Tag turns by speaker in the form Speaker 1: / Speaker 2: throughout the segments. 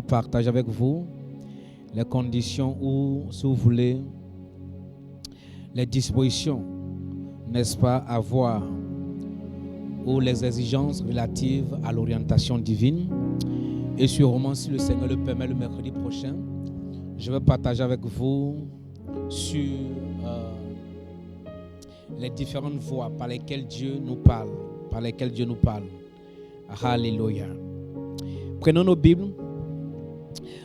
Speaker 1: partage avec vous les conditions ou, si vous voulez, les dispositions, n'est-ce pas, à voir, ou les exigences relatives à l'orientation divine. Et sûrement, si le Seigneur le permet, le mercredi prochain, je vais partager avec vous sur les différentes voies par lesquelles Dieu nous parle. Alléluia. Prenons nos Bibles.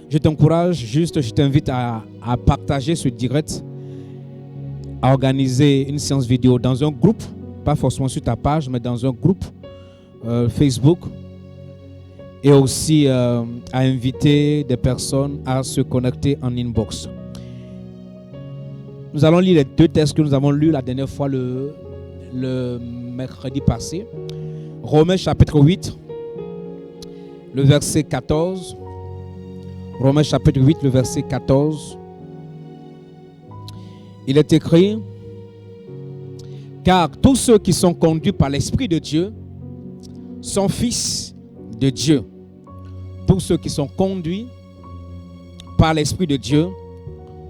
Speaker 1: Je t'encourage, je t'invite à partager ce direct, à organiser une séance vidéo dans un groupe, pas forcément sur ta page, mais dans un groupe Facebook, et aussi à inviter des personnes à se connecter en inbox. Nous allons lire les deux textes que nous avons lus la dernière fois le mercredi passé. Romains chapitre 8, le verset 14. Romains chapitre 8, le verset 14. Il est écrit: car tous ceux qui sont conduits par l'Esprit de Dieu sont fils de Dieu. Tous ceux qui sont conduits par l'Esprit de Dieu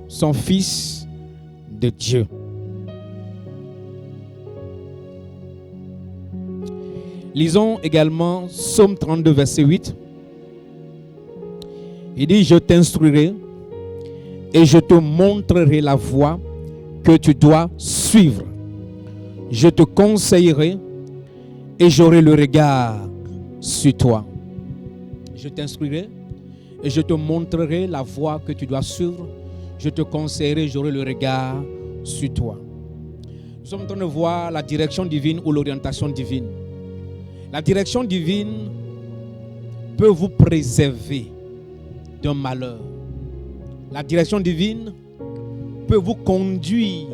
Speaker 1: sont fils de Dieu. Lisons également Psaume 32, verset 8. Il dit: je t'instruirai et je te montrerai la voie que tu dois suivre. Je te conseillerai et j'aurai le regard sur toi. Je t'instruirai et je te montrerai la voie que tu dois suivre. Je te conseillerai et j'aurai le regard sur toi. Nous sommes en train de voir la direction divine ou l'orientation divine. La direction divine peut vous préserver d'un malheur. La direction divine peut vous conduire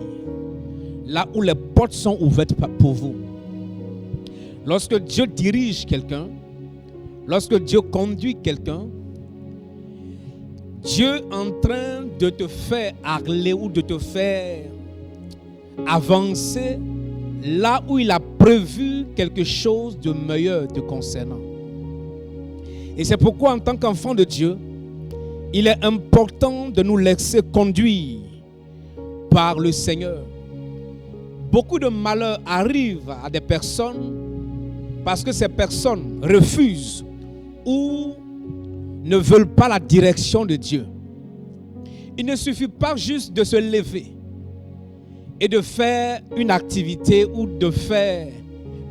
Speaker 1: là où les portes sont ouvertes pour vous. Lorsque Dieu dirige quelqu'un, lorsque Dieu conduit quelqu'un, Dieu est en train de te faire aller ou de te faire avancer là où il a prévu quelque chose de meilleur te concernant. Et c'est pourquoi en tant qu'enfant de Dieu, il est important de nous laisser conduire par le Seigneur. Beaucoup de malheurs arrivent à des personnes parce que ces personnes refusent ou ne veulent pas la direction de Dieu. Il ne suffit pas juste de se lever et de faire une activité ou de faire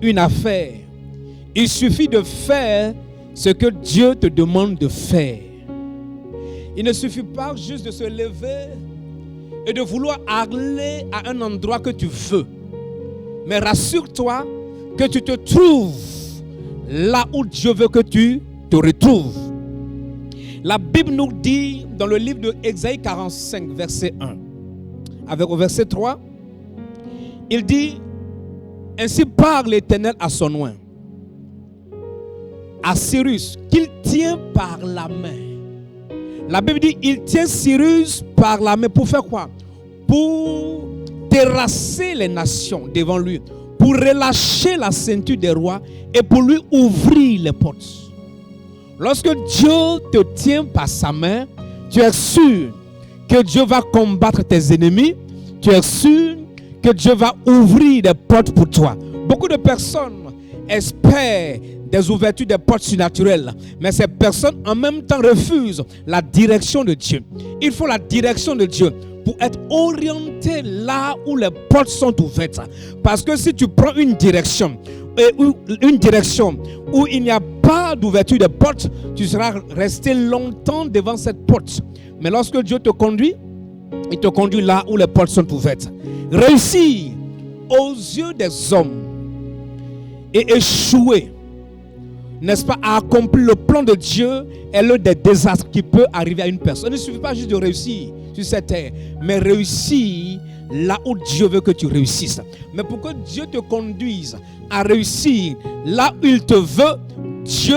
Speaker 1: une affaire. Il suffit de faire ce que Dieu te demande de faire. Il ne suffit pas juste de se lever et de vouloir aller à un endroit que tu veux. Mais rassure-toi que tu te trouves là où Dieu veut que tu te retrouves. La Bible nous dit dans le livre de Ésaïe 45, verset 1, avec au verset 3, il dit: ainsi parle l'Éternel à son oint, à Cyrus, qu'il tient par la main. La Bible dit: il tient Cyrus par la main pour faire quoi? Pour terrasser les nations devant lui, pour relâcher la ceinture des rois et pour lui ouvrir les portes. Lorsque Dieu te tient par sa main, tu es sûr que Dieu va combattre tes ennemis. Tu es sûr que Dieu va ouvrir des portes pour toi. Beaucoup de personnes espèrent des ouvertures des portes surnaturelles, mais ces personnes en même temps refusent la direction de Dieu. Il faut la direction de Dieu pour être orienté là où les portes sont ouvertes. Parce que si tu prends une direction où il n'y a pas d'ouverture des portes, tu seras resté longtemps devant cette porte. Mais lorsque Dieu te conduit, il te conduit là où les portes sont ouvertes. Réussir aux yeux des hommes et échouer, n'est-ce pas, à accomplir le plan de Dieu est l'un des désastres qui peut arriver à une personne. Il ne suffit pas juste de réussir sur cette terre, mais réussir là où Dieu veut que tu réussisses. Mais pour que Dieu te conduise à réussir là où il te veut, Dieu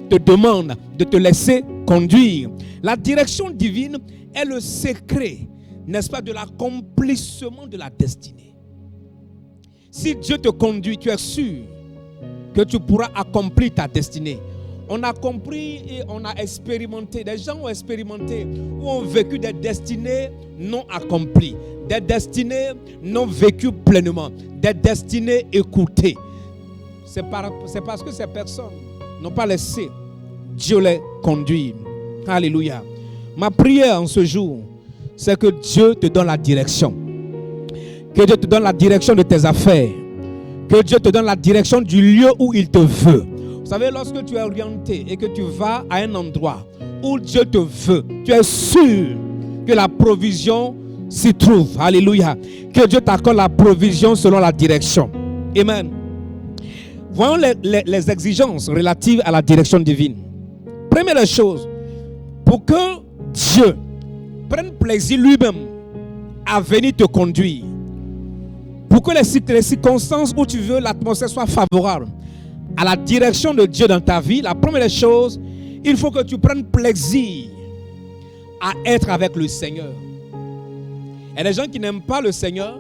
Speaker 1: te demande de te laisser conduire. La direction divine est le secret, n'est-ce pas, de l'accomplissement de la destinée. Si Dieu te conduit, tu es sûr que tu pourras accomplir ta destinée. On a compris et on a expérimenté. Des gens ont expérimenté ou ont vécu des destinées non accomplies, des destinées non vécues pleinement, des destinées écoutées. C'est parce que ces personnes n'ont pas laissé Dieu les conduire. Alléluia. Ma prière en ce jour, c'est que Dieu te donne la direction. Que Dieu te donne la direction de tes affaires. Que Dieu te donne la direction du lieu où il te veut. Vous savez, lorsque tu es orienté et que tu vas à un endroit où Dieu te veut, tu es sûr que la provision s'y trouve. Alléluia. Que Dieu t'accorde la provision selon la direction. Amen. Voyons les exigences relatives à la direction divine. Première chose, pour que Dieu prenne plaisir lui-même à venir te conduire, pour que les circonstances où tu veux, l'atmosphère soit favorable à la direction de Dieu dans ta vie, la première chose, il faut que tu prennes plaisir à être avec le Seigneur. Il y a des gens qui n'aiment pas le Seigneur,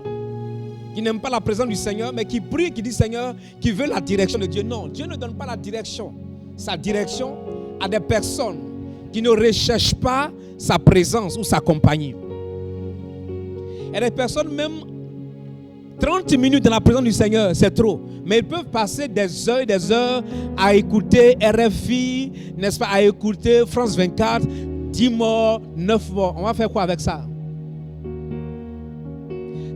Speaker 1: qui n'aiment pas la présence du Seigneur, mais qui prient, qui disent Seigneur, qui veulent la direction de Dieu. Non, Dieu ne donne pas la direction, sa direction à des personnes qui ne recherchent pas sa présence ou sa compagnie. Il y a des personnes, même 30 minutes dans la présence du Seigneur, c'est trop. Mais ils peuvent passer des heures et des heures à écouter RFI, n'est-ce pas, à écouter France 24, 10 morts, 9 morts. On va faire quoi avec ça?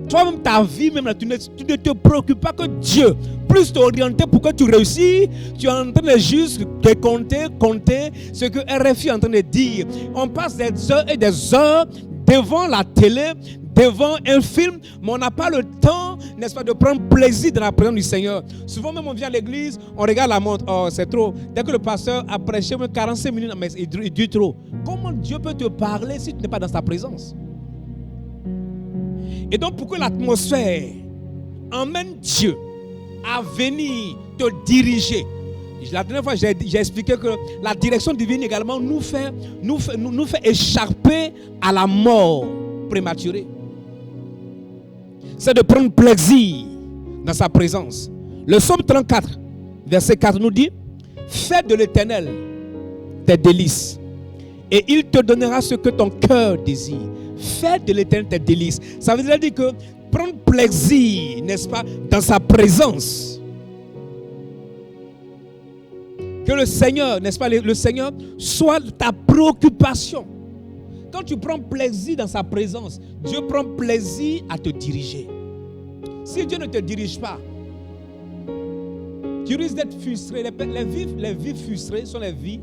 Speaker 1: Toi-même, ta vie, même, tu ne te préoccupes pas que Dieu plus t'orienter pour que tu réussisses. Tu es en train de juste compter ce que RFI est en train de dire. On passe des heures et des heures devant la télé, devant un film, mais on n'a pas le temps, n'est-ce pas, de prendre plaisir dans la présence du Seigneur. Souvent même on vient à l'église, on regarde la montre, oh c'est trop. Dès que le pasteur a prêché 45 minutes, mais il dure trop. Comment Dieu peut te parler si tu n'es pas dans sa présence? Et donc pour que l'atmosphère emmène Dieu à venir te diriger. La dernière fois, j'ai expliqué que la direction divine également nous fait échapper à la mort prématurée. C'est de prendre plaisir dans sa présence. Le psaume 34, verset 4 nous dit: fais de l'Éternel tes délices, et il te donnera ce que ton cœur désire. Fais de l'Éternel tes délices. Ça veut dire que prendre plaisir, n'est-ce pas, dans sa présence. Que le Seigneur, n'est-ce pas, le Seigneur soit ta préoccupation. Quand tu prends plaisir dans sa présence, Dieu prend plaisir à te diriger. Si Dieu ne te dirige pas, tu risques d'être frustré. Les vies frustrées sont les vies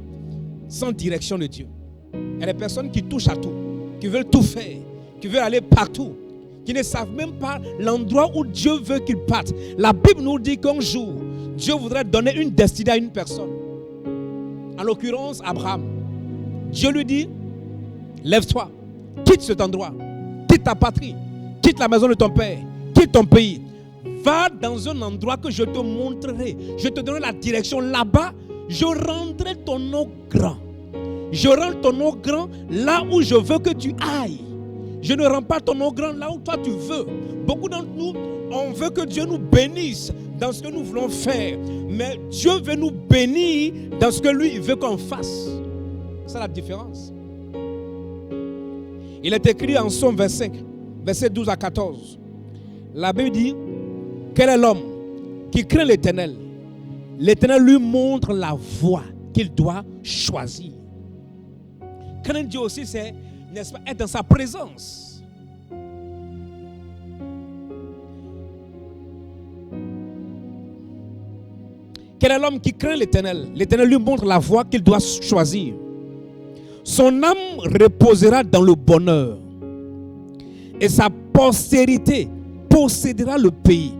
Speaker 1: sans direction de Dieu. Il y a des personnes qui touchent à tout, qui veulent tout faire, qui veulent aller partout, qui ne savent même pas l'endroit où Dieu veut qu'ils partent. La Bible nous dit qu'un jour, Dieu voudrait donner une destinée à une personne. En l'occurrence, Abraham. Dieu lui dit: lève-toi, quitte cet endroit, quitte ta patrie, quitte la maison de ton père, quitte ton pays. Va dans un endroit que je te montrerai. Je te donnerai la direction. Là-bas, je rendrai ton nom grand. Je rends ton nom grand là où je veux que tu ailles. Je ne rends pas ton nom grand là où toi tu veux. Beaucoup d'entre nous, on veut que Dieu nous bénisse dans ce que nous voulons faire. Mais Dieu veut nous bénir dans ce que lui il veut qu'on fasse. C'est la différence. Il est écrit en Psaume 25, verset 12 à 14. La Bible dit: quel est l'homme qui craint l'Éternel? L'Éternel lui montre la voie qu'il doit choisir. Craindre Dieu aussi, c'est, n'est-ce pas, être dans sa présence. Quel est l'homme qui craint l'Éternel? L'Éternel lui montre la voie qu'il doit choisir. Son âme reposera dans le bonheur, et sa postérité possédera le pays.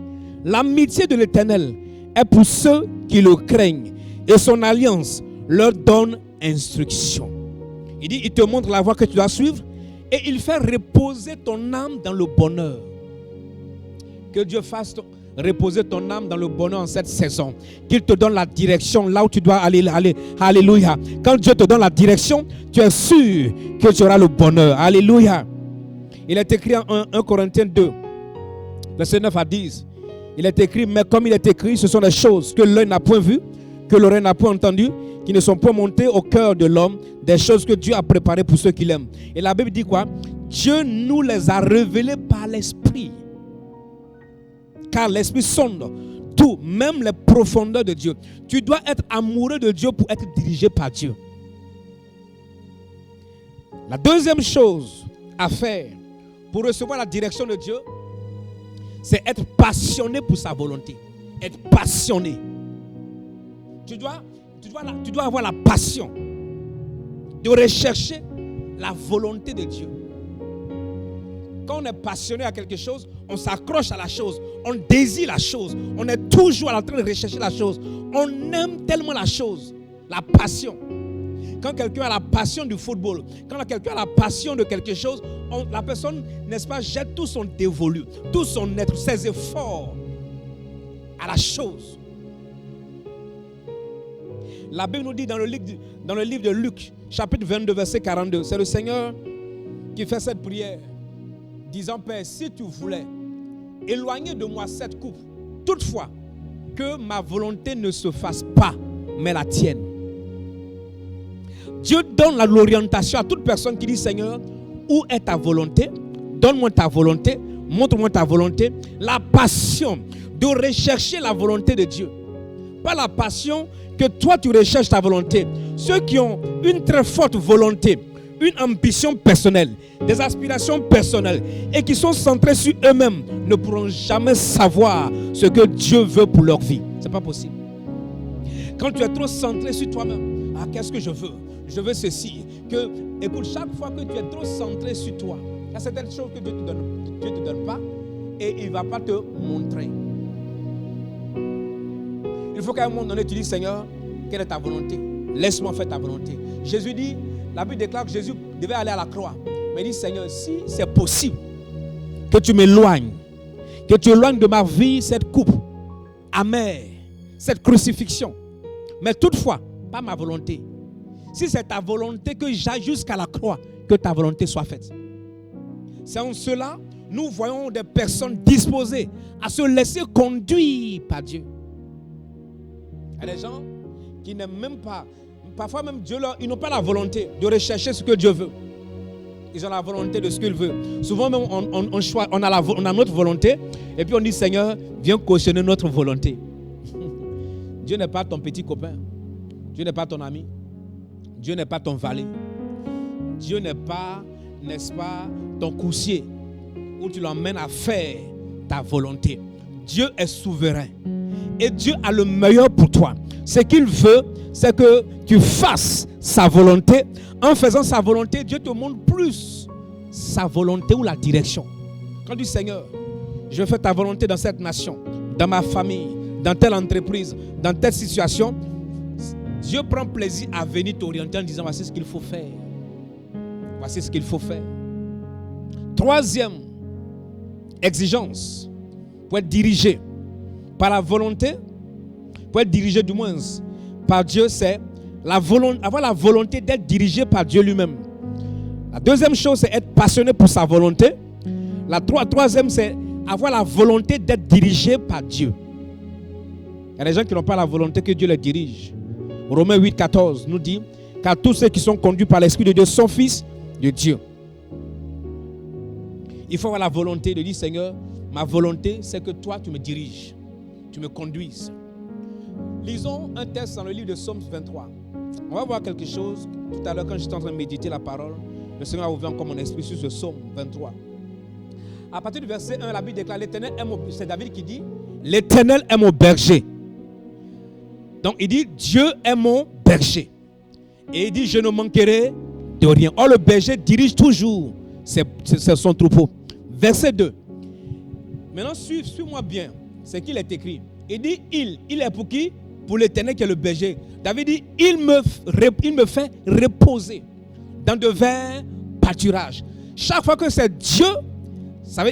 Speaker 1: L'amitié de l'Éternel est pour ceux qui le craignent, et son alliance leur donne instruction. Il dit, il te montre la voie que tu dois suivre, et il fait reposer ton âme dans le bonheur. Que Dieu fasse reposer ton âme dans le bonheur en cette saison. Qu'il te donne la direction là où tu dois aller. Alléluia. Quand Dieu te donne la direction, tu es sûr que tu auras le bonheur. Alléluia. Il est écrit en 1 Corinthiens 2, verset 9 à 10. Il est écrit: mais comme il est écrit, ce sont des choses que l'œil n'a point vues, que l'oreille n'a point entendues, qui ne sont pas montées au cœur de l'homme, des choses que Dieu a préparées pour ceux qui l'aiment. Et la Bible dit quoi? Dieu nous les a révélées par l'Esprit. Car l'Esprit sonde tout, même les profondeurs de Dieu. Tu dois être amoureux de Dieu pour être dirigé par Dieu. La deuxième chose à faire pour recevoir la direction de Dieu, c'est être passionné pour sa volonté. Être passionné. Tu dois avoir la passion de rechercher la volonté de Dieu. Quand on est passionné à quelque chose, on s'accroche à la chose, on désire la chose, on est toujours en train de rechercher la chose. On aime tellement la chose, la passion. Quand quelqu'un a la passion du football, quand quelqu'un a la passion de quelque chose, la personne, n'est-ce pas, jette tout son dévolu, tout son être, ses efforts à la chose. La Bible nous dit dans le livre de Luc, chapitre 22, verset 42, c'est le Seigneur qui fait cette prière, disant: Père, si tu voulais éloigner de moi cette coupe, toutefois que ma volonté ne se fasse pas, mais la tienne. Dieu donne l'orientation à toute personne qui dit: Seigneur, où est ta volonté? Donne-moi ta volonté, montre-moi ta volonté. La passion de rechercher la volonté de Dieu. Pas la passion que toi tu recherches ta volonté. Ceux qui ont une très forte volonté, une ambition personnelle, des aspirations personnelles et qui sont centrés sur eux-mêmes ne pourront jamais savoir ce que Dieu veut pour leur vie. C'est pas possible. Quand tu es trop centré sur toi-même, qu'est-ce que je veux? Je veux ceci. Écoute, chaque fois que tu es trop centré sur toi, il y a certaines choses que Dieu ne te donne pas et il ne va pas te montrer. Il faut qu'à un moment donné, tu dis: Seigneur, quelle est ta volonté? Laisse-moi faire ta volonté. Jésus dit, la Bible déclare que Jésus devait aller à la croix. Mais il dit: Seigneur, si c'est possible que tu m'éloignes, que tu éloignes de ma vie cette coupe amère, cette crucifixion. Mais toutefois, pas ma volonté. Si c'est ta volonté que j'aille jusqu'à la croix, que ta volonté soit faite. C'est en cela, nous voyons des personnes disposées à se laisser conduire par Dieu. Il y a des gens qui n'aiment même pas, parfois même Dieu, ils n'ont pas la volonté de rechercher ce que Dieu veut. Ils ont la volonté de ce qu'il veut. Souvent même, on a notre volonté et puis on dit: Seigneur, viens cautionner notre volonté. Dieu n'est pas ton petit copain. Dieu n'est pas ton ami. Dieu n'est pas ton valet. Dieu n'est pas, n'est-ce pas, ton coursier où tu l'emmènes à faire ta volonté. Dieu est souverain. Et Dieu a le meilleur pour toi. Ce qu'il veut, c'est que tu fasses sa volonté. En faisant sa volonté, Dieu te montre plus sa volonté ou la direction. Quand tu dis: Seigneur, je fais ta volonté dans cette nation, dans ma famille, dans telle entreprise, dans telle situation, Dieu prend plaisir à venir t'orienter en disant: voici ce qu'il faut faire. Voici ce qu'il faut faire. Troisième exigence pour être dirigé par la volonté, pour être dirigé du moins par Dieu, c'est avoir la volonté d'être dirigé par Dieu lui-même. La deuxième chose, c'est être passionné pour sa volonté. La troisième, c'est avoir la volonté d'être dirigé par Dieu. Il y a des gens qui n'ont pas la volonté que Dieu les dirige. Romains 8, 14 nous dit: car tous ceux qui sont conduits par l'Esprit de Dieu sont fils de Dieu. Il faut avoir la volonté de dire: Seigneur, ma volonté, c'est que toi, tu me diriges, tu me conduises. Lisons un texte dans le livre de Psaume 23. On va voir quelque chose. Tout à l'heure, quand j'étais en train de méditer la parole, le Seigneur a ouvert encore mon esprit sur ce Psaume 23. À partir du verset 1, la Bible déclare: l'Éternel est mon... C'est David qui dit: l'Éternel est mon berger. Donc il dit: Dieu est mon berger. Et il dit: je ne manquerai de rien. Or le berger dirige toujours son troupeau. Verset 2. Maintenant suis-moi bien. C'est qu'il est écrit. Il dit: il est pour qui? Pour l'Éternel qui est le berger. David dit: il me fait reposer dans de verts pâturages. Chaque fois que c'est Dieu,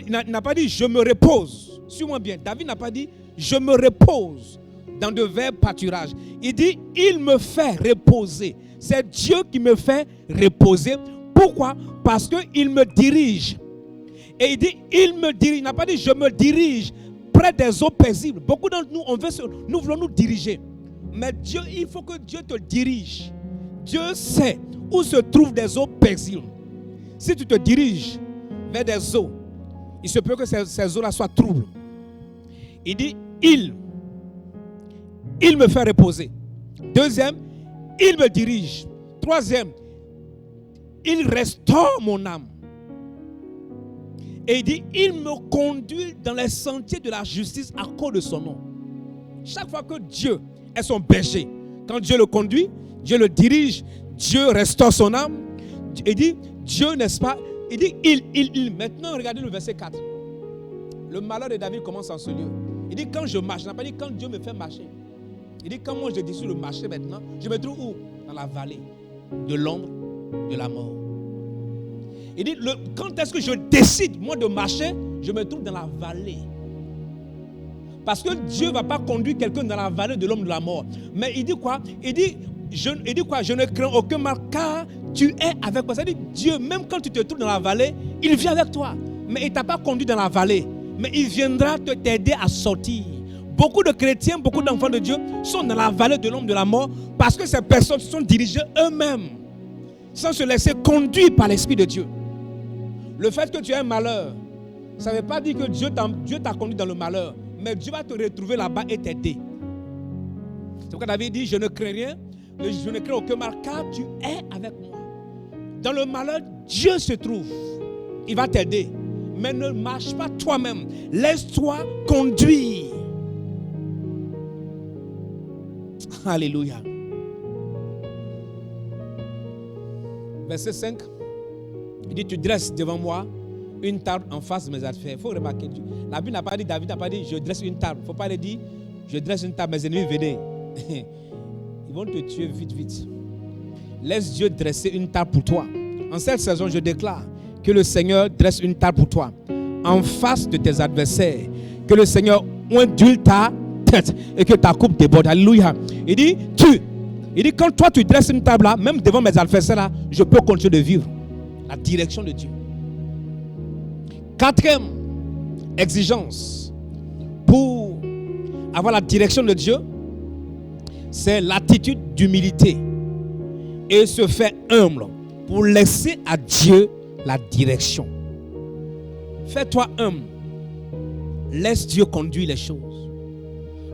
Speaker 1: il n'a pas dit: je me repose. Suis-moi bien. David n'a pas dit: je me repose dans de verts pâturages. Il dit: il me fait reposer. C'est Dieu qui me fait reposer. Pourquoi? Parce qu'il me dirige. Et il dit: il me dirige. Il n'a pas dit: je me dirige près des eaux paisibles. Beaucoup d'entre nous, nous voulons nous diriger. Mais Dieu, il faut que Dieu te dirige. Dieu sait où se trouvent des eaux paisibles. Si tu te diriges vers des eaux, il se peut que ces eaux-là soient troubles. Il dit, il me fait reposer. Deuxième, il me dirige. Troisième, il restaure mon âme. Et il dit, il me conduit dans les sentiers de la justice à cause de son nom. Chaque fois que Dieu est son berger, quand Dieu le conduit, Dieu le dirige, Dieu restaure son âme. Il dit, Dieu, n'est-ce pas? Il dit, il. Maintenant, regardez le verset 4. Le malheur de David commence en ce lieu. Il dit, quand je marche, il n'a pas dit quand Dieu me fait marcher. Il dit, quand moi je décide de marcher maintenant, je me trouve où? Dans la vallée de l'ombre de la mort. Il dit, quand est-ce que je décide, moi, de marcher, je me trouve dans la vallée. Parce que Dieu ne va pas conduire quelqu'un dans la vallée de l'ombre de la mort. Mais il dit quoi? Il dit quoi? Je ne crains aucun mal car tu es avec moi. C'est-à-dire, Dieu, même quand tu te trouves dans la vallée, il vient avec toi. Mais il ne t'a pas conduit dans la vallée. Mais il viendra t'aider à sortir. Beaucoup de chrétiens, beaucoup d'enfants de Dieu sont dans la vallée de l'ombre de la mort parce que ces personnes se sont dirigées eux-mêmes sans se laisser conduire par l'Esprit de Dieu. Le fait que tu aies un malheur, ça ne veut pas dire que Dieu t'a conduit dans le malheur, mais Dieu va te retrouver là-bas et t'aider. C'est pourquoi David dit, je ne crains rien, je ne crains aucun mal car tu es avec moi. Dans le malheur, Dieu se trouve. Il va t'aider. Mais ne marche pas toi-même. Laisse-toi conduire. Alléluia. Verset 5. Il dit, tu dresses devant moi une table en face de mes adversaires. Il faut remarquer. La Bible n'a pas dit, David n'a pas dit, je dresse une table. Il ne faut pas le dire, je dresse une table, mes ennemis, venez. Ils vont te tuer vite, vite. Laisse Dieu dresser une table pour toi. En cette saison, je déclare que le Seigneur dresse une table pour toi. En face de tes adversaires. Que le Seigneur ondule ta tête et que ta coupe déborde. Alléluia. Il dit, quand toi tu dresses une table là, même devant mes adversaires là, je peux continuer de vivre. La direction de Dieu. Quatrième exigence pour avoir la direction de Dieu, c'est l'attitude d'humilité et se faire humble pour laisser à Dieu la direction. Fais-toi humble. Laisse Dieu conduire les choses.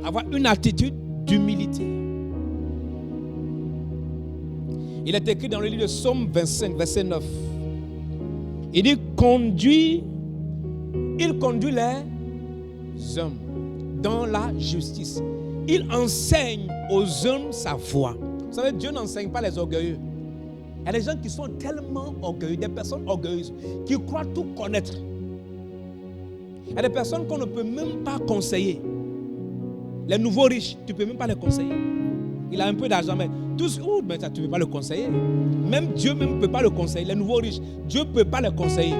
Speaker 1: Avoir une attitude d'humilité. Il est écrit dans le livre de Psaume 25, verset 9. Il dit, il conduit les hommes dans la justice. Il enseigne aux hommes sa voie. Vous savez, Dieu n'enseigne pas les orgueilleux. Il y a des gens qui sont tellement orgueilleux, des personnes orgueilleuses, qui croient tout connaître. Il y a des personnes qu'on ne peut même pas conseiller. Les nouveaux riches, tu ne peux même pas les conseiller. Il a un peu d'argent, mais tous, mais tu ne peux pas le conseiller. Même Dieu ne peut pas le conseiller. Les nouveaux riches, Dieu ne peut pas les conseiller.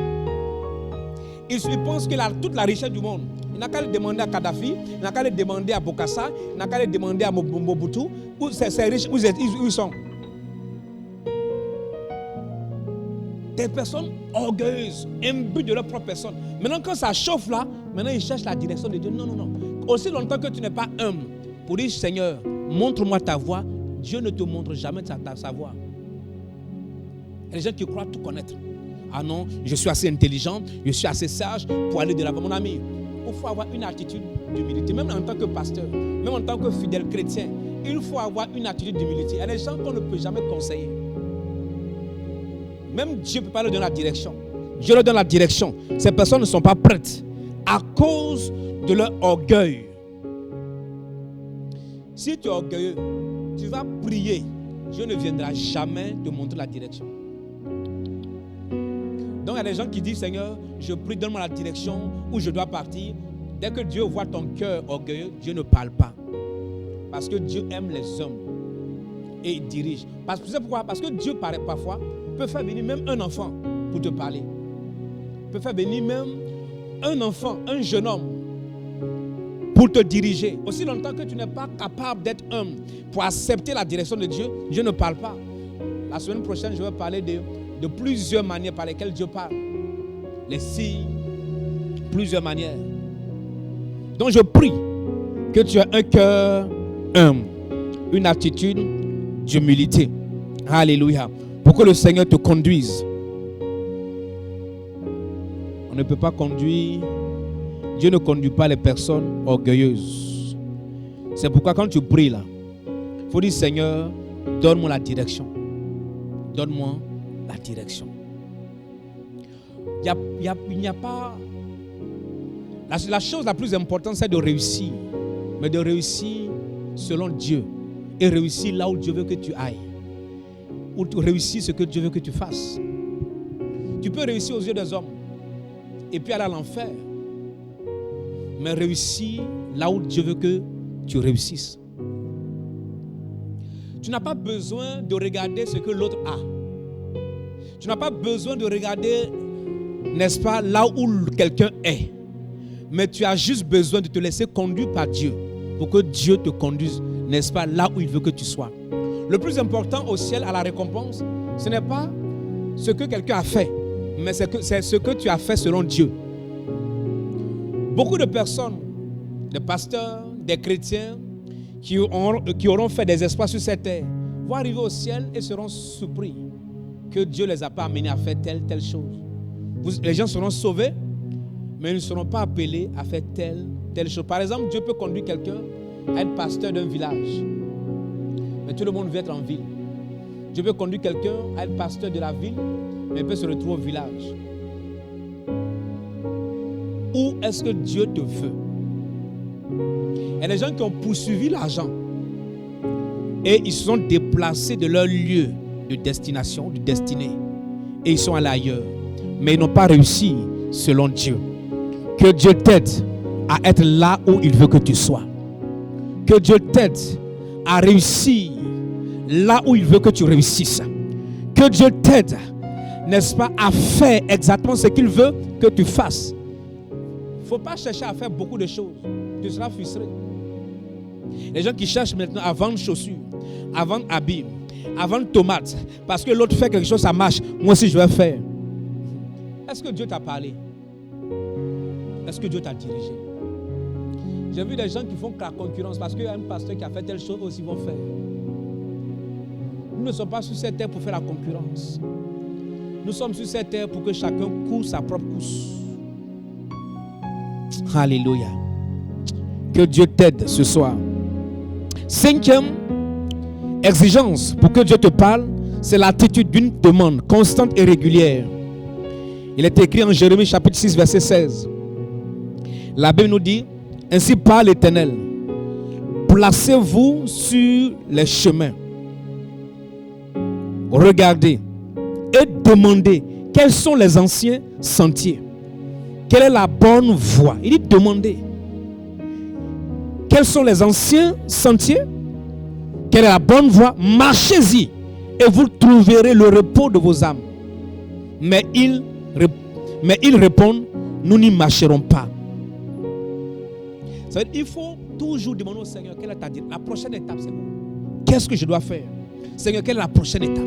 Speaker 1: Ils pensent que toute la richesse du monde, il n'a qu'à le demander à Kadhafi, il n'a qu'à le demander à Bokassa, il n'a qu'à le demander à Mobutu, où ces riches, où ils sont. Des personnes orgueilleuses, imbues de leur propre personne. Maintenant, quand ça chauffe là, maintenant ils cherchent la direction de Dieu. Non, non, non. Aussi longtemps que tu n'es pas humble pour dire, Seigneur, montre-moi ta voie, Dieu ne te montre jamais sa voie. Il y a des gens qui croient tout connaître. Ah non, je suis assez intelligent, je suis assez sage pour aller de l'avant. Mon ami, il faut avoir une attitude d'humilité. Même en tant que pasteur, même en tant que fidèle chrétien, il faut avoir une attitude d'humilité. Il y a des gens qu'on ne peut jamais conseiller. Même Dieu ne peut pas leur donner la direction. Dieu leur donne la direction. Ces personnes ne sont pas prêtes à cause de leur orgueil. Si tu es orgueilleux, tu vas prier. Dieu ne viendra jamais te montrer la direction. Donc il y a des gens qui disent, Seigneur, je prie, donne-moi la direction où je dois partir. Dès que Dieu voit ton cœur orgueilleux, Dieu ne parle pas. Parce que Dieu aime les hommes. Et il dirige. Parce que, pourquoi? Parce que Dieu parfois peut faire venir même un enfant pour te parler. Peut faire venir même un enfant, un jeune homme pour te diriger. Aussi longtemps que tu n'es pas capable d'être humble pour accepter la direction de Dieu, Dieu ne parle pas. La semaine prochaine, je vais parler de plusieurs manières par lesquelles Dieu parle. Les signes, plusieurs manières. Donc je prie que tu aies un cœur humble. une attitude d'humilité. Alléluia. Pour que le Seigneur te conduise. On ne peut pas conduire. Dieu ne conduit pas les personnes orgueilleuses. C'est pourquoi quand tu pries là, il faut dire Seigneur, donne-moi la direction. Donne-moi la direction. Il n'y a pas... La chose la plus importante, c'est de réussir. Mais de réussir selon Dieu. Et réussir là où Dieu veut que tu ailles. Ou réussir ce que Dieu veut que tu fasses. Tu peux réussir aux yeux des hommes. Et puis aller à l'enfer. Mais réussir là où Dieu veut que tu réussisses. Tu n'as pas besoin de regarder ce que l'autre a. Tu n'as pas besoin de regarder, n'est-ce pas, là où quelqu'un est. Mais tu as juste besoin de te laisser conduire par Dieu. Pour que Dieu te conduise, n'est-ce pas, là où il veut que tu sois. Le plus important au ciel, à la récompense, ce n'est pas ce que quelqu'un a fait. Mais c'est ce que tu as fait selon Dieu. Beaucoup de personnes, des pasteurs, des chrétiens, qui auront fait des exploits sur cette terre, vont arriver au ciel et seront surpris que Dieu ne les a pas amenés à faire telle chose. Les gens seront sauvés, mais ils ne seront pas appelés à faire telle chose. Par exemple, Dieu peut conduire quelqu'un à être pasteur d'un village, mais tout le monde veut être en ville. Dieu peut conduire quelqu'un à être pasteur de la ville, mais il peut se retrouver au village. Où est-ce que Dieu te veut? Il y a des gens qui ont poursuivi l'argent et ils se sont déplacés de leur lieu de destination, de destinée, et ils sont allés ailleurs. Mais ils n'ont pas réussi selon Dieu. Que Dieu t'aide à être là où il veut que tu sois. Que Dieu t'aide à réussir là où il veut que tu réussisses. Que Dieu t'aide, n'est-ce pas, à faire exactement ce qu'il veut que tu fasses. Il ne faut pas chercher à faire beaucoup de choses. Tu seras frustré. Les gens qui cherchent maintenant à vendre chaussures, à vendre habits, à vendre tomates, parce que l'autre fait quelque chose, ça marche, moi aussi je vais faire. Est-ce que Dieu t'a parlé? Est-ce que Dieu t'a dirigé? J'ai vu des gens qui font la concurrence parce qu'il y a un pasteur qui a fait telle chose, eux aussi vont faire. Nous ne sommes pas sur cette terre pour faire la concurrence. Nous sommes sur cette terre pour que chacun court sa propre course. Alléluia. Que Dieu t'aide ce soir. 5e exigence pour que Dieu te parle, c'est l'attitude d'une demande constante et régulière. Il est écrit en Jérémie chapitre 6 verset 16. La Bible nous dit: ainsi parle l'Éternel, placez-vous sur les chemins, regardez et demandez quels sont les anciens sentiers, quelle est la bonne voie. Il dit demandez. Quels sont les anciens sentiers? Quelle est la bonne voie? Marchez-y et vous trouverez le repos de vos âmes. Mais ils répondent: nous n'y marcherons pas. Ça veut dire, il faut toujours demander au Seigneur quelle est la prochaine étape. C'est bon. Qu'est-ce que je dois faire? Seigneur, quelle est la prochaine étape?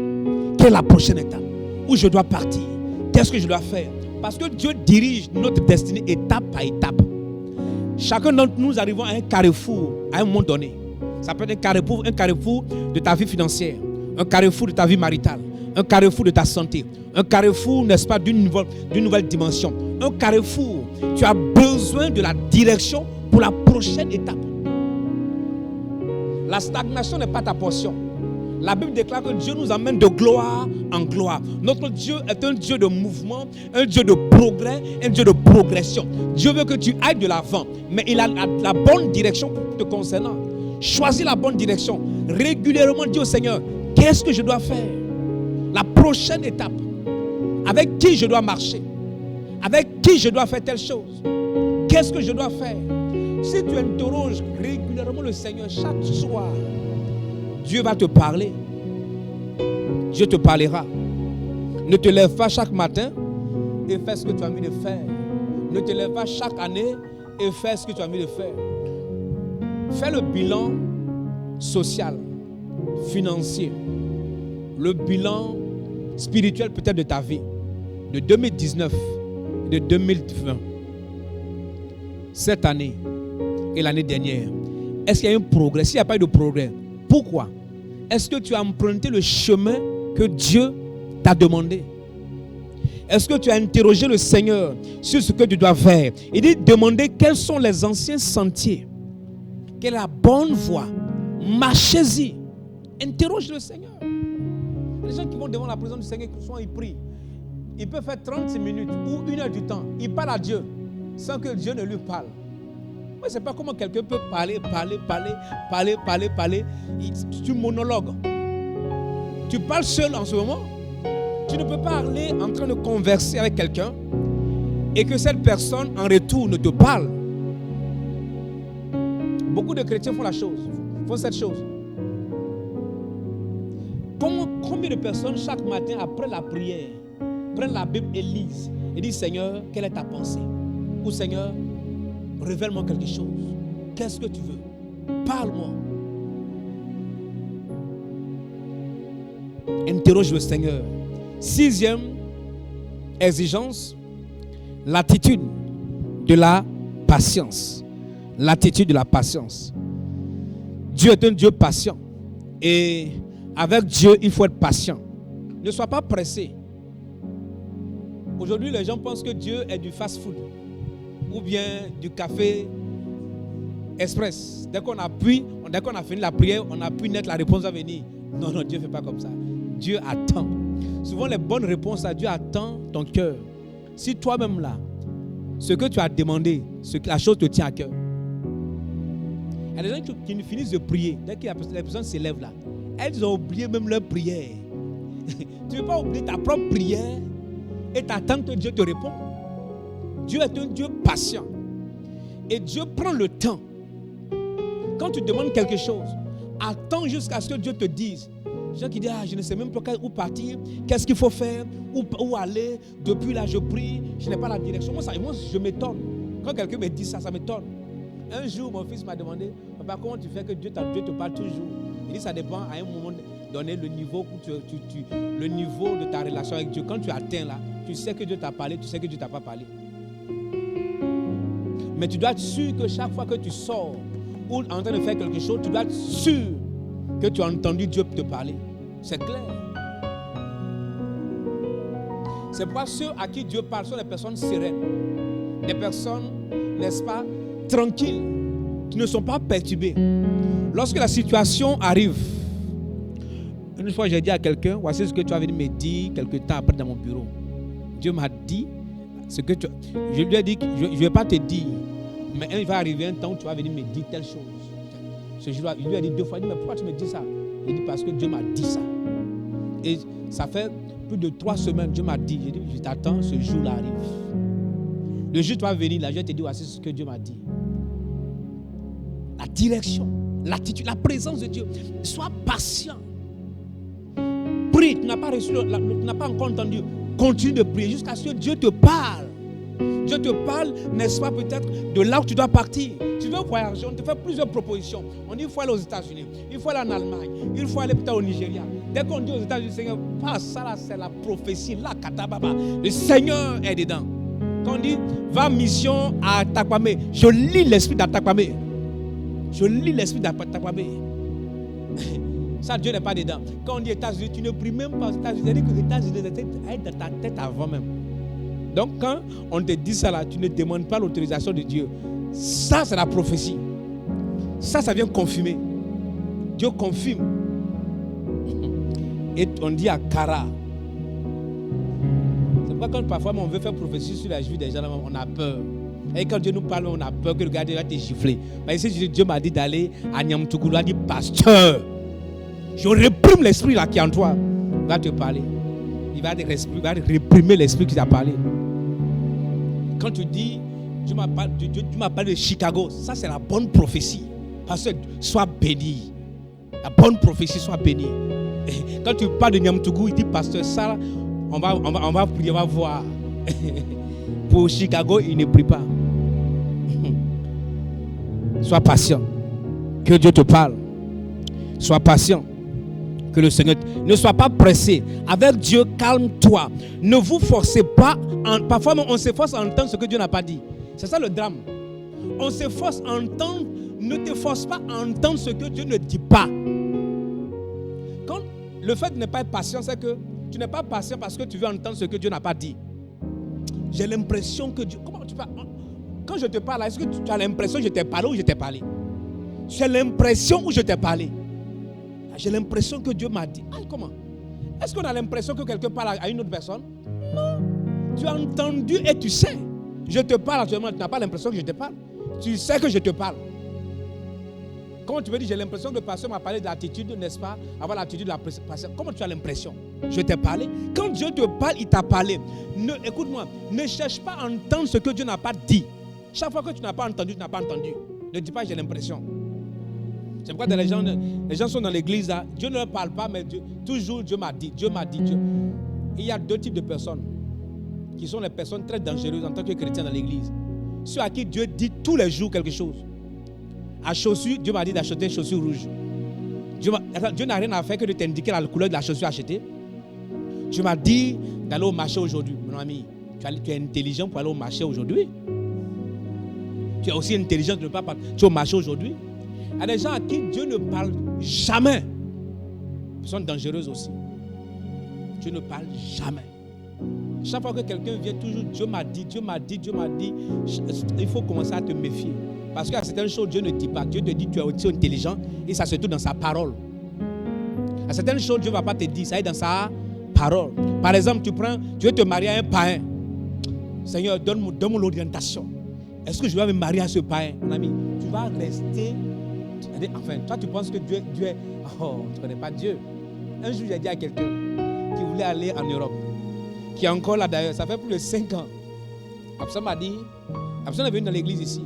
Speaker 1: Quelle est la prochaine étape? Où je dois partir? Qu'est-ce que je dois faire? Parce que Dieu dirige notre destinée étape par étape. Chacun d'entre nous arrivons à un carrefour à un moment donné. Ça peut être un carrefour de ta vie financière, un carrefour de ta vie maritale, un carrefour de ta santé, un carrefour, n'est-ce pas, d'une nouvelle dimension. Un carrefour, tu as besoin de la direction pour la prochaine étape. La stagnation n'est pas ta portion. La Bible déclare que Dieu nous emmène de gloire en gloire. Notre Dieu est un Dieu de mouvement, un Dieu de progrès, un Dieu de progression. Dieu veut que tu ailles de l'avant, mais il a la bonne direction te concernant. Choisis la bonne direction. Régulièrement, dis au Seigneur, qu'est-ce que je dois faire? La prochaine étape. Avec qui je dois marcher? Avec qui je dois faire telle chose? Qu'est-ce que je dois faire? Si tu interroges régulièrement le Seigneur chaque soir, Dieu va te parler. Dieu te parlera. Ne te lève pas chaque matin et fais ce que tu as envie de faire. Ne te lève pas chaque année et fais ce que tu as envie de faire. Fais le bilan social, financier, le bilan spirituel peut-être de ta vie, de 2019 et de 2020. Cette année et l'année dernière, est-ce qu'il y a un progrès? S'il n'y a pas eu de progrès, Pourquoi? Est-ce que tu as emprunté le chemin que Dieu t'a demandé? Est-ce que tu as interrogé le Seigneur sur ce que tu dois faire? Il dit, demandez quels sont les anciens sentiers. Quelle est la bonne voie? Marchez-y. Interroge le Seigneur. Les gens qui vont devant la présence du Seigneur, souvent ils prient. Ils peuvent faire 30 minutes ou 1 heure du temps. Ils parlent à Dieu sans que Dieu ne lui parle. Moi, je ne sais pas comment quelqu'un peut parler. Tu monologues. Tu parles seul en ce moment. Tu ne peux pas aller en train de converser avec quelqu'un et que cette personne en retour ne te parle. Beaucoup de chrétiens font cette chose. Combien de personnes chaque matin après la prière prennent la Bible et lisent et disent, Seigneur, quelle est ta pensée? Ou Seigneur, révèle-moi quelque chose. Qu'est-ce que tu veux? Parle-moi. Interroge le Seigneur. 6e exigence, l'attitude de la patience. L'attitude de la patience. Dieu est un Dieu patient. Et avec Dieu, il faut être patient. Ne sois pas pressé. Aujourd'hui, les gens pensent que Dieu est du fast-food ou bien du café express. Dès qu'on appuie, dès qu'on a fini la prière, on appuie net, la réponse va venir. Non, Dieu ne fait pas comme ça. Dieu attend. Souvent, les bonnes réponses à Dieu attend ton cœur. Si toi-même là, ce que tu as demandé, la chose te tient à cœur. Il y a des gens qui finissent de prier. Dès que la personne s'élève là, elles ont oublié même leur prière. Tu ne veux pas oublier ta propre prière et t'attends que Dieu te réponde. Dieu est un Dieu patient. Et Dieu prend le temps. Quand tu demandes quelque chose, attends jusqu'à ce que Dieu te dise. Les gens qui disent, je ne sais même pas où partir, qu'est-ce qu'il faut faire, où aller. Depuis là, je prie, je n'ai pas la direction. Moi, je m'étonne. Quand quelqu'un me dit ça, ça m'étonne. Un jour, mon fils m'a demandé, papa, comment tu fais que Dieu te parle toujours? Il dit, ça dépend à un moment donné le niveau le niveau de ta relation avec Dieu. Quand tu atteins là, tu sais que Dieu t'a parlé, tu sais que Dieu t'a pas parlé. Mais tu dois être sûr que chaque fois que tu sors ou en train de faire quelque chose, tu dois être sûr que tu as entendu Dieu te parler. C'est clair. C'est pourquoi ceux à qui Dieu parle sont des personnes sereines. Des personnes, n'est-ce pas, tranquilles, qui ne sont pas perturbées. Lorsque la situation arrive, une fois j'ai dit à quelqu'un, voici ce que tu as venu me dire quelque temps après dans mon bureau. Dieu m'a dit ce que tu... Je lui ai dit, je ne vais pas te dire, mais il va arriver un temps où tu vas venir me dire telle chose. Ce jour-là, il lui a dit 2 fois, il dit, mais pourquoi tu me dis ça? Il dit, parce que Dieu m'a dit ça. Et ça fait plus de 3 semaines, Dieu m'a dit, j'ai dit, je t'attends, ce jour-là arrive. Le jour où tu vas venir, là, je vais te dire, voici ce que Dieu m'a dit. La direction, l'attitude, la présence de Dieu. Sois patient. Prie, tu n'as pas reçu, tu n'as pas encore entendu. Continue de prier jusqu'à ce que Dieu te parle. Dieu te parle, n'est-ce pas, peut-être de là où tu dois partir. Tu veux voyager, on te fait plusieurs propositions. On dit il faut aller aux États-Unis, il faut aller en Allemagne, il faut aller peut-être au Nigeria. Dès qu'on dit aux États-Unis, Seigneur, pas ça là, c'est la prophétie, là, katababa. Le Seigneur est dedans. Quand on dit va mission à Takwame, je lis l'esprit d'Atakwame. Je lis l'esprit d'Atakwame. Ça, Dieu n'est pas dedans. Quand on dit États-Unis, tu ne pries même pas aux États-Unis. C'est-à-dire que les États-Unis est dans ta tête avant même. Donc, quand on te dit ça là, tu ne demandes pas l'autorisation de Dieu. Ça, c'est la prophétie. Ça vient confirmer. Dieu confirme. Et on dit à Kara. C'est pourquoi quand parfois on veut faire prophétie sur la vie des gens, on a peur. Et quand Dieu nous parle, on a peur que le gars va te gifler. Mais ici, Dieu m'a dit d'aller à Niamtougou. Il a dit, pasteur, je réprime l'esprit là qui est en toi. Il va te parler. Il va réprimer l'esprit qui t'a parlé. Quand tu dis, Dieu m'a parlé de Chicago, ça c'est la bonne prophétie. Pasteur, sois béni. La bonne prophétie, sois béni. Et quand tu parles de Niamtougou, il dit, pasteur, ça, on va prier, on va voir. Pour Chicago, il ne prie pas. Sois patient. Que Dieu te parle. Sois patient. Que le Seigneur... Ne sois pas pressé. Avec Dieu, calme-toi. Ne vous forcez pas. Parfois, on se force à entendre ce que Dieu n'a pas dit. C'est ça le drame. On se force à entendre. Ne te force pas à entendre ce que Dieu ne dit pas. Le fait de ne pas être patient, c'est que tu n'es pas patient parce que tu veux entendre ce que Dieu n'a pas dit. J'ai l'impression que Dieu... Comment tu parles? Quand je te parle, est-ce que tu as l'impression que je t'ai parlé ou je t'ai parlé? J'ai l'impression où je t'ai parlé. J'ai l'impression que Dieu m'a dit. Ah, comment? Est-ce qu'on a l'impression que quelqu'un parle à une autre personne? Non. Tu as entendu et tu sais. Je te parle actuellement, tu n'as pas l'impression que je te parle. Tu sais que je te parle. Comment tu veux dire, j'ai l'impression que le pasteur m'a parlé de l'attitude, n'est-ce pas? Avoir l'attitude de la passion. Comment tu as l'impression? Je t'ai parlé. Quand Dieu te parle, il t'a parlé. Écoute-moi, ne cherche pas à entendre ce que Dieu n'a pas dit. Chaque fois que tu n'as pas entendu, tu n'as pas entendu. Ne dis pas j'ai l'impression. C'est pourquoi les gens sont dans l'église, là, Dieu ne leur parle pas, mais toujours Dieu m'a dit, Dieu m'a dit. Dieu. Il y a deux types de personnes qui sont les personnes très dangereuses en tant que chrétiens dans l'église. Ceux à qui Dieu dit tous les jours quelque chose. À chaussures, Dieu m'a dit d'acheter chaussures rouges. Dieu n'a rien à faire que de t'indiquer la couleur de la chaussure achetée. Dieu m'a dit d'aller au marché aujourd'hui. Mon ami, tu es intelligent pour aller au marché aujourd'hui. Tu es aussi intelligent de ne pas partir au marché aujourd'hui. Il y a des gens à qui Dieu ne parle jamais. Ils sont dangereux aussi. Dieu ne parle jamais. Chaque fois que quelqu'un vient, toujours Dieu m'a dit, Dieu m'a dit, Dieu m'a dit. Il faut commencer à te méfier. Parce qu'à certaines choses, Dieu ne dit pas. Dieu te dit tu es aussi intelligent et ça se trouve dans sa parole. À certaines choses, Dieu ne va pas te dire, ça est dans sa parole. Par exemple, tu veux te marier à un païen. Seigneur, donne-moi l'orientation. Est-ce que je vais me marier à ce païen? Mon ami, tu vas rester... Enfin, toi, tu penses que Dieu est... Oh, tu ne connais pas Dieu. Un jour, j'ai dit à quelqu'un qui voulait aller en Europe, qui est encore là d'ailleurs, ça fait plus de 5 ans. La personne m'a dit, la personne est venue dans l'église ici.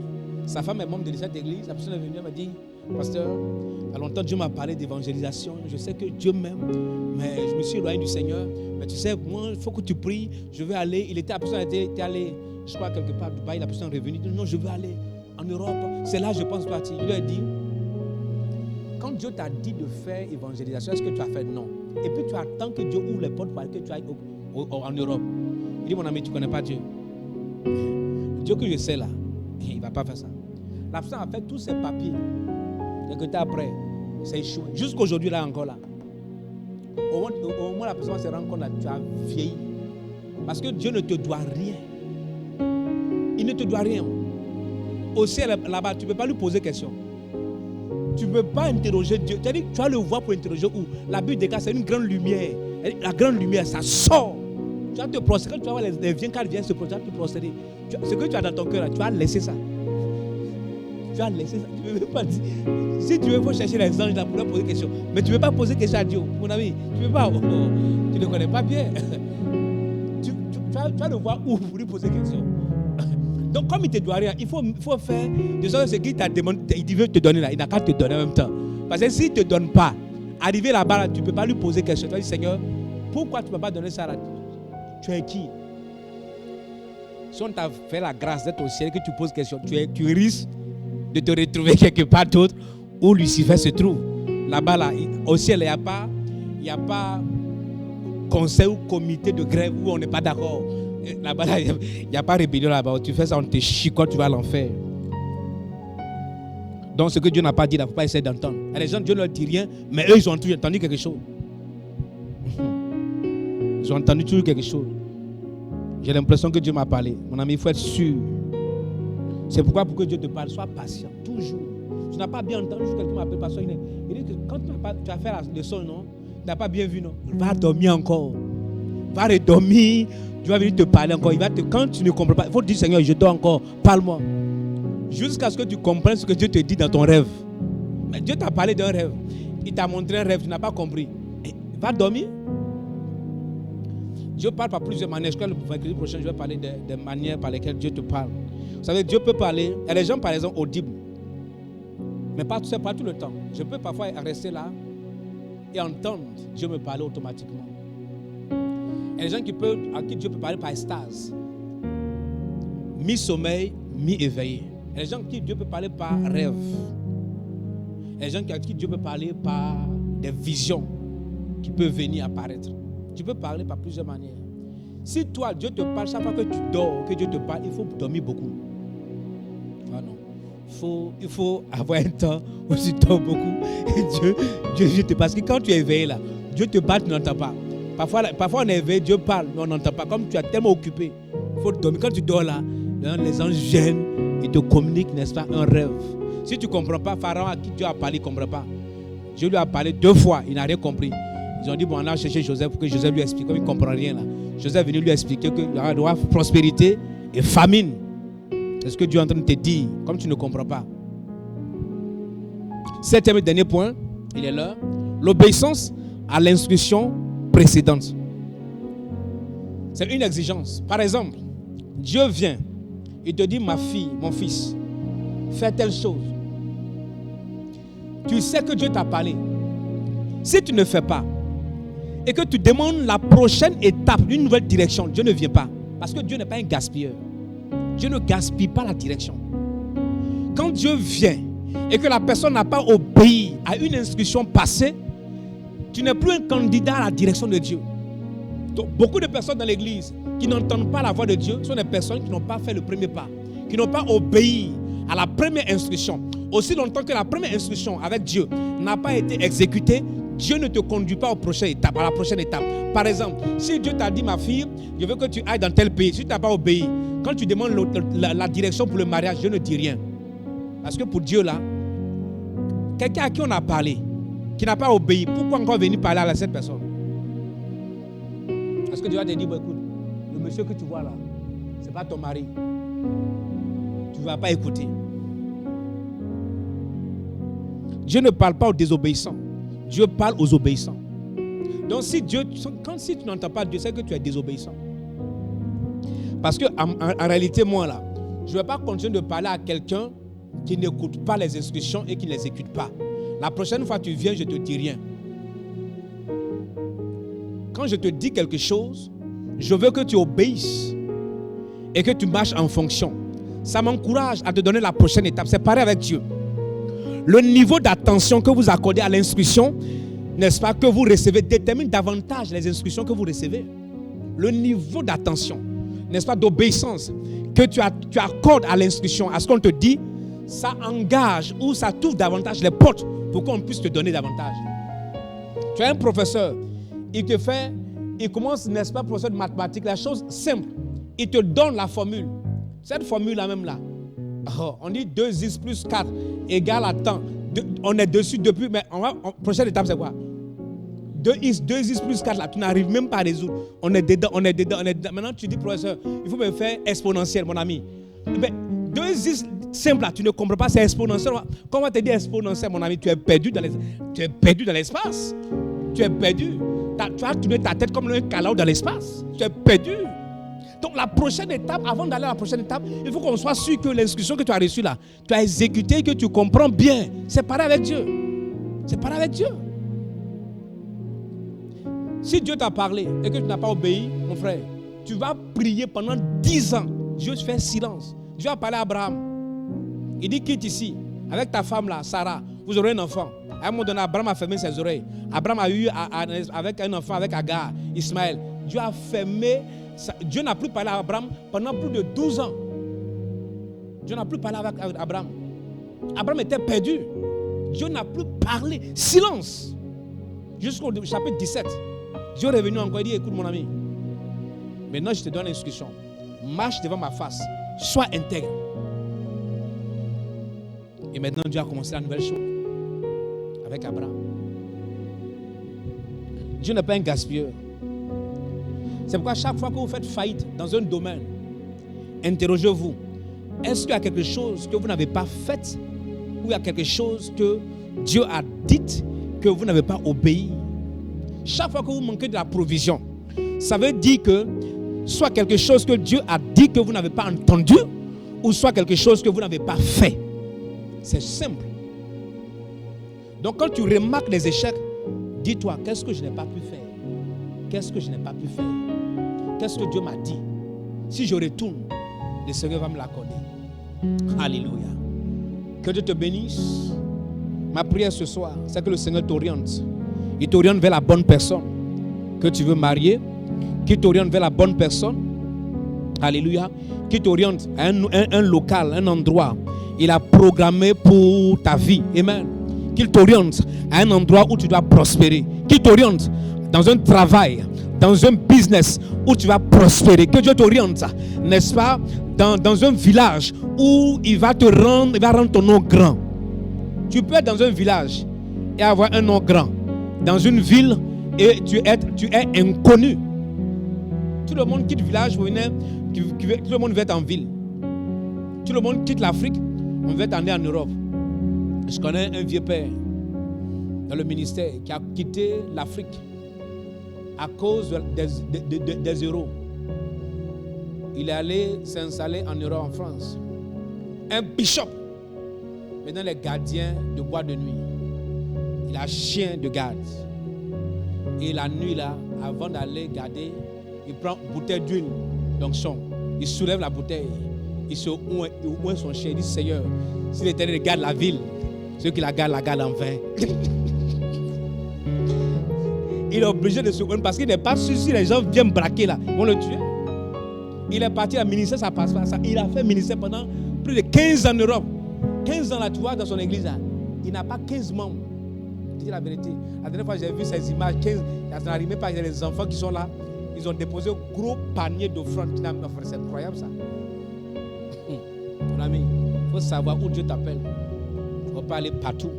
Speaker 1: Sa femme est membre de cette église. La personne est venue, elle m'a dit, pasteur, il y a longtemps Dieu m'a parlé d'évangélisation. Je sais que Dieu m'aime, mais je me suis éloigné du Seigneur. Mais tu sais, moi, il faut que tu pries. Je veux aller. La personne était allée, je crois, quelque part à Dubaï. La personne est revenue. Il dit, non, je veux aller en Europe. C'est là que je pense partir. Il lui a dit, quand Dieu t'a dit de faire évangélisation, est-ce que tu as fait non? Et puis tu attends que Dieu ouvre les portes pour que tu ailles en Europe. Il dit, mon ami, tu ne connais pas Dieu. Dieu que je sais là, il ne va pas faire ça. La personne a fait tous ses papiers. Quelques temps après, c'est échoué. Jusqu'aujourd'hui, là encore là. Au moins, la personne se rend compte là, tu as vieilli. Parce que Dieu ne te doit rien. Il ne te doit rien. Au ciel, là-bas, tu ne peux pas lui poser question. Tu ne peux pas interroger Dieu. C'est-à-dire que tu vas le voir pour interroger où? La Bible déclare, c'est une grande lumière. La grande lumière, ça sort. Tu vas te prosterner. Quand tu vas voir les viens, quand ils viennent se prosterner, tu vas te prosterner. Ce que tu as dans ton cœur, là, tu vas laisser ça. Tu vas laisser ça. Tu ne peux pas dire. Si tu veux, il faut chercher les anges là pour leur poser des questions. Mais tu ne peux pas poser question à Dieu. Mon ami, tu ne peux pas. Tu ne connais pas bien. Tu vas le voir où pour lui poser des questions. Donc, comme il ne te doit rien, il faut faire de sorte que ce qu'il t'a demandé, il veut te donner là, il n'a qu'à te donner en même temps. Parce que s'il ne te donne pas, arrivé là-bas, là, tu ne peux pas lui poser question. Tu vas dire, Seigneur, pourquoi tu ne peux pas donner ça là? Tu es qui? Si on t'a fait la grâce d'être au ciel, que tu poses question, tu risques de te retrouver quelque part d'autre où Lucifer se trouve. Là-bas, là, au ciel, il n'y a pas conseil ou comité de grève où on n'est pas d'accord. Là-bas, il n'y a pas rébellion là-bas. Tu fais ça, on te chicote, tu vas à l'enfer. Donc, ce que Dieu n'a pas dit, il ne faut pas essayer d'entendre. Les gens, Dieu ne leur dit rien, mais eux, ils ont entendu quelque chose. Ils ont entendu toujours quelque chose. J'ai l'impression que Dieu m'a parlé. Mon ami, il faut être sûr. C'est pourquoi pour que Dieu te parle, sois patient, toujours. Tu n'as pas bien entendu, quelqu'un m'appelle pasteur. Il dit que quand tu as fait la leçon, non, tu n'as pas bien vu, non, va dormir encore. Va redormir. Dieu va venir te parler encore. Quand tu ne comprends pas, il faut te dire, Seigneur, je dors encore, parle-moi. Jusqu'à ce que tu comprennes ce que Dieu te dit dans ton rêve. Mais Dieu t'a parlé d'un rêve. Il t'a montré un rêve, tu n'as pas compris. Va dormir. Dieu parle par plusieurs manières. Je crois que le mercredi prochain, je vais parler des manières par lesquelles Dieu te parle. Vous savez, Dieu peut parler. Il y a des gens, par exemple, audibles. Mais pas tout le temps. Je peux parfois rester là et entendre Dieu me parler automatiquement. Il y a des gens à qui Dieu peut parler par extase. Mi-sommeil, mi-éveillé. Il y a des gens à qui Dieu peut parler par rêve. Il y a des gens à qui Dieu peut parler par des visions qui peuvent venir apparaître. Tu peux parler par plusieurs manières. Si toi, Dieu te parle, chaque fois que tu dors, que Dieu te parle, il faut dormir beaucoup. Ah non. Il faut avoir un temps où tu dors beaucoup. Et Dieu te parle. Parce que quand tu es éveillé là, Dieu te parle, tu n'entends pas. Parfois on est éveillé, Dieu parle, mais on n'entend pas. Comme tu es tellement occupé, il faut dormir. Quand tu dors là, les anges viennent et te communiquent, n'est-ce pas, un rêve. Si tu ne comprends pas, Pharaon à qui Dieu a parlé, il ne comprend pas. Dieu lui a parlé 2 fois, il n'a rien compris. Ils ont dit, bon, on a cherché Joseph pour que Joseph lui explique. Comme il ne comprend rien là. Joseph est venu lui expliquer qu'il y aura prospérité et famine. C'est ce que Dieu est en train de te dire, comme tu ne comprends pas. 7e et dernier point, il est là. L'obéissance à l'instruction précédente. C'est une exigence. Par exemple, Dieu vient, il te dit, ma fille, mon fils, fais telle chose. Tu sais que Dieu t'a parlé. Si tu ne fais pas, et que tu demandes la prochaine étape, une nouvelle direction, Dieu ne vient pas. Parce que Dieu n'est pas un gaspilleur. Dieu ne gaspille pas la direction. Quand Dieu vient et que la personne n'a pas obéi à une instruction passée, tu n'es plus un candidat à la direction de Dieu. Donc, beaucoup de personnes dans l'église qui n'entendent pas la voix de Dieu sont des personnes qui n'ont pas fait le premier pas, qui n'ont pas obéi à la première instruction. Aussi longtemps que la première instruction avec Dieu n'a pas été exécutée, Dieu ne te conduit pas à la prochaine étape. Par exemple, si Dieu t'a dit, ma fille, je veux que tu ailles dans tel pays, si tu n'as pas obéi, quand tu demandes la direction pour le mariage, Dieu ne dit rien. Parce que pour Dieu là, quelqu'un à qui on a parlé, qui n'a pas obéi, pourquoi encore venir parler à cette personne? Parce que Dieu va te dire, bon, écoute, le monsieur que tu vois là, ce n'est pas ton mari. Tu ne vas pas écouter. Dieu ne parle pas aux désobéissants. Dieu parle aux obéissants. Donc si tu n'entends pas Dieu, c'est que tu es désobéissant. Parce que en réalité, moi là, je ne vais pas continuer de parler à quelqu'un qui n'écoute pas les instructions et qui ne les exécute pas. La prochaine fois que tu viens, je ne te dis rien. Quand je te dis quelque chose, je veux que tu obéisses et que tu marches en fonction. Ça m'encourage à te donner la prochaine étape. C'est pareil avec Dieu. Le niveau d'attention que vous accordez à l'instruction, n'est-ce pas, que vous recevez, détermine davantage les instructions que vous recevez. Le niveau d'attention, n'est-ce pas, d'obéissance que tu accordes à l'instruction, à ce qu'on te dit, ça engage ou ça t'ouvre davantage les portes pour qu'on puisse te donner davantage. Tu as un professeur, il commence, n'est-ce pas, professeur de mathématiques, la chose simple, il te donne la formule. Cette formule-là même là, on dit 2x plus 4 égale à temps. On est dessus depuis, mais prochaine étape c'est quoi? 2x plus 4 là, tu n'arrives même pas à résoudre. On est dedans. Maintenant tu dis, professeur, il faut me faire exponentiel, mon ami. Mais 2x simple là, tu ne comprends pas, c'est exponentiel. Comment on te dit exponentiel, mon ami? Tu es perdu dans l'espace. Tu es perdu. Tu as tourné ta tête comme un calao dans l'espace. Tu es perdu. Donc la prochaine étape, avant d'aller à la prochaine étape, il faut qu'on soit sûr que l'instruction que tu as reçue là, tu as exécuté, que tu comprends bien. C'est pareil avec Dieu. C'est pareil avec Dieu. Si Dieu t'a parlé et que tu n'as pas obéi, mon frère, tu vas prier pendant 10 ans. Dieu fait silence. Dieu a parlé à Abraham. Il dit, quitte ici, avec ta femme là, Sarah, vous aurez un enfant. À un moment donné, Abraham a fermé ses oreilles. Abraham a eu avec un enfant, avec Agar, Ismaël. Dieu a fermé. Dieu n'a plus parlé à Abraham pendant plus de 12 ans. Dieu n'a plus parlé avec Abraham. Abraham était perdu. Dieu n'a plus parlé. Silence. Jusqu'au chapitre 17. Dieu est revenu encore et dit, écoute mon ami, maintenant je te donne l'instruction. Marche devant ma face. Sois intègre. Et maintenant Dieu a commencé la nouvelle chose avec Abraham. Dieu n'est pas un gaspilleur. C'est pourquoi chaque fois que vous faites faillite dans un domaine, interrogez-vous. Est-ce qu'il y a quelque chose que vous n'avez pas fait ou il y a quelque chose que Dieu a dit que vous n'avez pas obéi? Chaque fois que vous manquez de la provision, ça veut dire que soit quelque chose que Dieu a dit que vous n'avez pas entendu ou soit quelque chose que vous n'avez pas fait. C'est simple. Donc quand tu remarques les échecs, dis-toi, qu'est-ce que je n'ai pas pu faire? Qu'est-ce que je n'ai pas pu faire? Qu'est-ce que Dieu m'a dit? Si je retourne, le Seigneur va me l'accorder. Alléluia. Que Dieu te bénisse. Ma prière ce soir, c'est que le Seigneur t'oriente. Il t'oriente vers la bonne personne que tu veux marier. Qu'il t'oriente vers la bonne personne. Alléluia. Qu'il t'oriente à un local, un endroit. Il a programmé pour ta vie. Amen. qu'il t'oriente à un endroit où tu dois prospérer, qu'il t'oriente dans un travail, dans un business où tu vas prospérer, que Dieu t'oriente, n'est-ce pas, dans un village où il va rendre ton nom grand. Tu peux être dans un village et avoir un nom grand, dans une ville et tu es inconnu. Tout le monde quitte le village pour venir, tout le monde veut être en ville. Tout le monde quitte l'Afrique, on veut aller en Europe. Je connais un vieux père dans le ministère qui a quitté l'Afrique à cause des euros. Il est allé s'installer en Europe, en France. Un bishop. Maintenant, les gardiens de boîte de nuit. Il a chien de garde. Et la nuit, là, avant d'aller garder, il prend une bouteille d'huile d'onction. Il soulève la bouteille. Il se oint son chien. Il dit, Seigneur, si l'Éternel garde la ville, ceux qui la gardent en vain. Il est obligé de se oindre parce qu'il n'est pas sûr si les gens viennent braquer là, ils vont le tuer. Il est parti à ministère, ça passe pas. Il a fait ministère pendant plus de 15 ans en Europe. 15 ans là, tu vois, dans son église là. Il n'a pas 15 membres. Je dis la vérité. La dernière fois, j'ai vu ces images. 15, ça n'arrive pas. Il y a des enfants qui sont là. Ils ont déposé un gros panier d'offrandes. C'est incroyable ça. Mon ami, il faut savoir où Dieu t'appelle. Il ne faut pas aller partout.